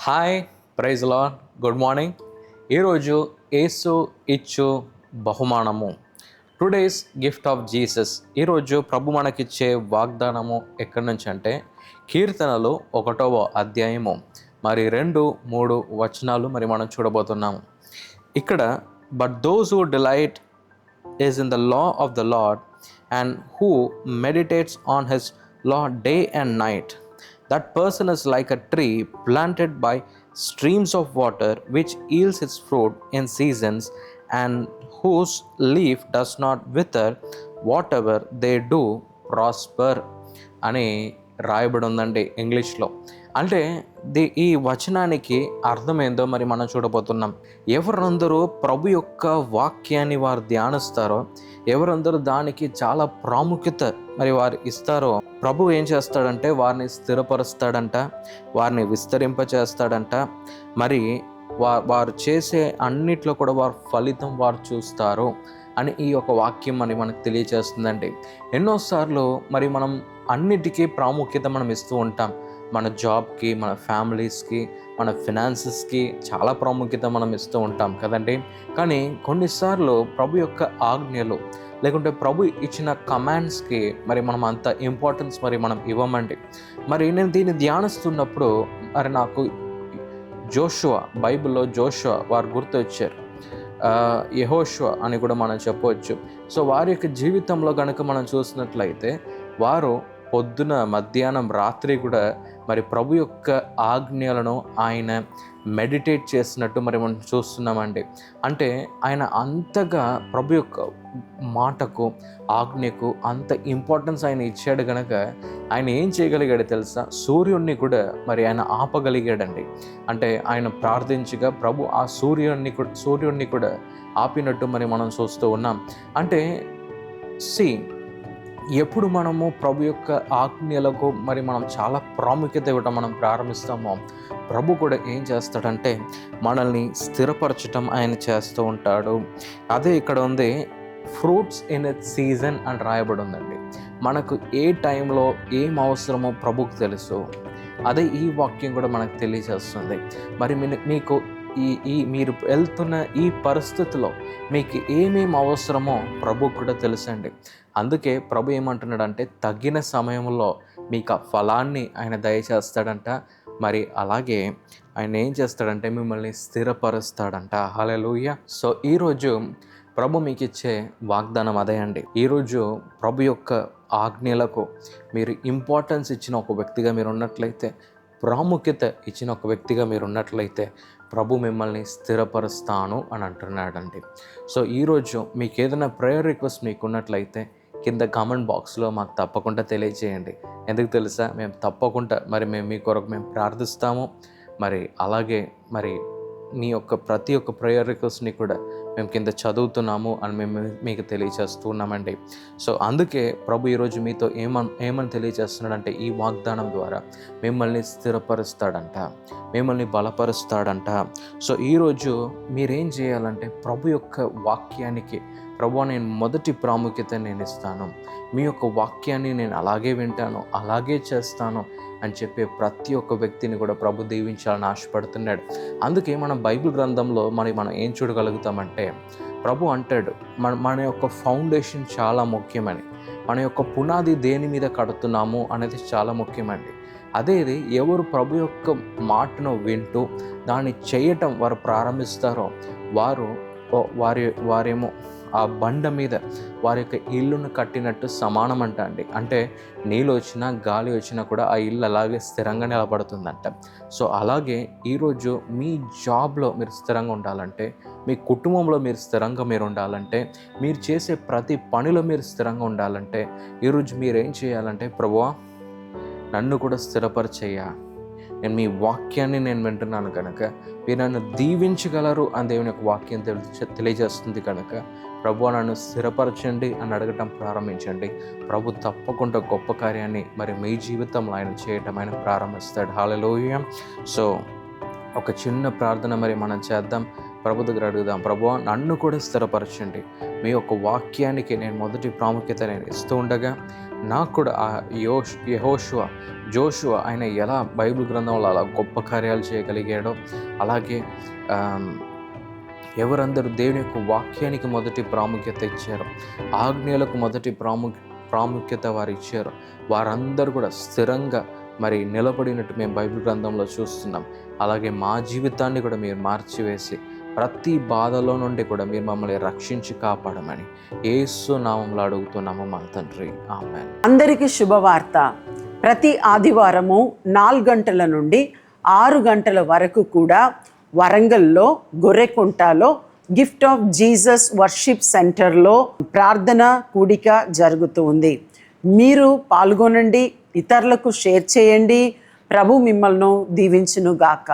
Hi, praise Lord, good morning. ఈరోజు యేసు ఇచ్చు బహుమానము, టుడేస్ గిఫ్ట్ ఆఫ్ జీసస్. ఈరోజు ప్రభు మనకిచ్చే వాగ్దానము ఎక్కడి నుంచి అంటే కీర్తనలు 1వ అధ్యాయము 2-3 వచనాలు మనం చూడబోతున్నాము. ఇక్కడ but those who delight is in the law of the Lord and who meditates on his law day and night. That person is like a tree planted by streams of water, which yields its fruit in seasons, and whose leaf does not wither. Whatever they do prosper అని రాయబడి ఉందండి ఇంగ్లీష్లో. అంటే ఈ వచనానికి అర్థమేందో మనం చూడబోతున్నాం. ఎవరందరూ ప్రభు యొక్క వాక్యాన్ని వారు ధ్యానిస్తారో, ఎవరందరూ దానికి చాలా ప్రాముఖ్యత వారు ఇస్తారో, ప్రభు ఏం చేస్తాడంటే వారిని స్థిరపరుస్తాడంట, వారిని విస్తరింపచేస్తాడంట. వారు చేసే అన్నిట్లో కూడా వారు ఫలితం వారు చూస్తారు అని ఈ యొక్క వాక్యం మనకు తెలియజేస్తుందండి. ఎన్నోసార్లు మనం అన్నిటికీ ప్రాముఖ్యత ఇస్తూ ఉంటాం. మన జాబ్కి, మన ఫ్యామిలీస్కి, మన ఫినాన్సెస్కి చాలా ప్రాముఖ్యత ఇస్తూ ఉంటాం కదండి. కానీ కొన్నిసార్లు ప్రభు యొక్క ఆజ్ఞలు లేకుంటే ప్రభు ఇచ్చిన కమాండ్స్కి మనం అంత ఇంపార్టెన్స్ మనం ఇవ్వమండి. నేను దీన్ని ధ్యానిస్తున్నప్పుడు నాకు జోషువా, బైబిల్లో జోషువా వారు గుర్తు వచ్చారు. యెహోషువ అని కూడా మనం చెప్పవచ్చు. సో వారి యొక్క జీవితంలో కనుక మనం చూసినట్లయితే వారు పొద్దున, మధ్యాహ్నం, రాత్రి కూడా ప్రభు యొక్క ఆజ్ఞలను ఆయన మెడిటేట్ చేసినట్టు మనం చూస్తున్నామండి. అంటే ఆయన అంతగా ప్రభు యొక్క మాటకు, ఆజ్ఞకు అంత ఇంపార్టెన్స్ ఆయన ఇచ్చాడు కనుక ఆయన ఏం చేయగలిగాడు తెలుసా? సూర్యుడిని కూడా ఆయన ఆపగలిగాడండి. అంటే ఆయన ప్రార్థించగా ప్రభు ఆ సూర్యుడిని కూడా ఆపినట్టు మనం చూస్తూ ఉన్నాం. అంటే ఎప్పుడు మనము ప్రభు యొక్క ఆజ్ఞలకు మనం చాలా ప్రాముఖ్యత ఇవ్వటం మనం ప్రారంభిస్తామో, ప్రభు కూడా ఏం చేస్తాడంటే మనల్ని స్థిరపరచటం ఆయన చేస్తూ ఉంటాడు. అదే ఇక్కడ ఉంది, ఫ్రూట్స్ ఇన్ ఎ సీజన్ అని రాయబడి ఉందండి. మనకు ఏ టైంలో ఏం అవసరమో ప్రభుకు తెలుసు. అదే ఈ వాక్యం కూడా మనకు తెలియజేస్తుంది. మీకు మీరు వెళ్తున్న ఈ పరిస్థితిలో మీకు ఏమేమి అవసరమో ప్రభుకు కూడా తెలుసండి. అందుకే ప్రభు ఏమంటున్నాడంటే తగిన సమయంలో మీకు ఆ ఫలాన్ని ఆయన దయచేస్తాడంట. అలాగే ఆయన ఏం చేస్తాడంటే మిమ్మల్ని స్థిరపరుస్తాడంట. హల్లెలూయా. సో ఈరోజు ప్రభు మీకు ఇచ్చే వాగ్దానం అదే అండి. ఈరోజు ప్రభు యొక్క ఆజ్ఞలకు మీరు ఇంపార్టెన్స్ ఇచ్చిన ఒక వ్యక్తిగా మీరు ఉన్నట్లయితే, ప్రాముఖ్యత ఇచ్చిన ఒక వ్యక్తిగా మీరు ఉన్నట్లయితే ప్రభు మిమ్మల్ని స్థిరపరుస్తాను అని అంటున్నాడండి. సో ఈరోజు మీకు ఏదైనా ప్రేయర్ రిక్వెస్ట్ మీకు ఉన్నట్లయితే కింద కామెంట్ బాక్స్లో మాకు తప్పకుండా తెలియజేయండి. ఎందుకు తెలుసా? మేము తప్పకుండా మేము మీ కొరకు మేము ప్రార్థిస్తాము. అలాగే మీ యొక్క ప్రతి ఒక్క ప్రేయర్ రిక్వెస్ట్ని కూడా మేము కింద చదువుతున్నాము అని మేము మీకు తెలియజేస్తున్నామండి. సో అందుకే ప్రభు ఈరోజు మీతో ఏమని తెలియజేస్తున్నాడంటే ఈ వాగ్దానం ద్వారా మిమ్మల్ని స్థిరపరుస్తాడంట, మిమ్మల్ని బలపరుస్తాడంట. సో ఈరోజు మీరేం చేయాలంటే ప్రభు యొక్క వాక్యానికి, ప్రభు నేను మొదటి ప్రాముఖ్యత నేను ఇస్తాను, మీ యొక్క వాక్యాన్ని నేను అలాగే వింటాను, అలాగే చేస్తాను అని చెప్పే ప్రతి ఒక్క వ్యక్తిని కూడా ప్రభు దీవించాలని ఆశపడుతున్నాడు. అందుకే మన బైబిల్ గ్రంథంలో మనం ఏం చూడగలుగుతామంటే ప్రభు అంటాడు మన యొక్క ఫౌండేషన్ చాలా ముఖ్యమని, మన యొక్క పునాది దేని మీద కడుతున్నాము అనేది చాలా ముఖ్యమండి. అదేది ఎవరు ప్రభు యొక్క మాటను వింటూ దాన్ని చేయటం వారు ప్రారంభిస్తారో వారేమో ఆ బండ మీద వారి యొక్క ఇల్లును కట్టినట్టు సమానమంట అండి. అంటే నీళ్ళు వచ్చినా, గాలి వచ్చినా కూడా ఆ ఇల్లు అలాగే స్థిరంగా నిలబడుతుందంట. సో అలాగే ఈరోజు మీ జాబ్లో మీరు స్థిరంగా ఉండాలంటే, మీ కుటుంబంలో మీరు స్థిరంగా ఉండాలంటే, మీరు చేసే ప్రతి పనిలో మీరు స్థిరంగా ఉండాలంటే ఈరోజు మీరేం చేయాలంటే, ప్రభువా నన్ను కూడా స్థిరపరిచేయ్యా, నేను మీ వాక్యాన్ని నేను వింటున్నాను కనుక మీరు నన్ను దీవించగలరు అని దేవుని యొక్క వాక్యం తెలియజేస్తుంది కనుక ప్రభు నన్ను స్థిరపరచండి అని అడగటం ప్రారంభించండి. ప్రభు తప్పకుండా గొప్ప కార్యాన్ని మీ జీవితంలో ఆయన చేయటం ఆయన ప్రారంభిస్తాడు. హల్లెలూయా. సో ఒక చిన్న ప్రార్థన మనం చేద్దాం. ప్రభు దగ్గర అడుగుదాం, ప్రభువా నన్ను కూడా స్థిరపరచండి, మీ యొక్క వాక్యానికి నేను మొదటి ప్రాముఖ్యత నేను ఇస్తూ ఉండగా నాకు కూడా ఆ యెహోషువ జోషువ ఆయన ఎలా బైబిల్ గ్రంథంలో అలా గొప్ప కార్యాలు చేయగలిగాడో, అలాగే ఎవరందరూ దేవుని యొక్క వాక్యానికి మొదటి ప్రాముఖ్యత ఇచ్చారో, ఆజ్ఞలకు మొదటి ప్రాముఖ్యత వారు ఇచ్చారో, వారందరూ కూడా స్థిరంగా మరి నిలబడినట్టు మేము బైబిల్ గ్రంథంలో చూస్తున్నాం. అలాగే మా జీవితాన్ని కూడా మీరు మార్చివేసి ప్రతి బాధలో నుండి కూడా మీరు మమ్మల్ని రక్షించి కాపాడమని యేసు నామములో అడుగుతున్నాము మా తండ్రి, ఆమేన్. అందరికీ శుభవార్త. ప్రతి ఆదివారము 4 గంటల నుండి 6 గంటల వరకు కూడా వరంగల్లో గొర్రెకుంటలో గిఫ్ట్ ఆఫ్ జీసస్ వర్షిప్ సెంటర్లో ప్రార్థన కూడిక జరుగుతూ ఉంది. మీరు పాల్గొనండి, ఇతరులకు షేర్ చేయండి. ప్రభు మిమ్మల్ని దీవించును గాక.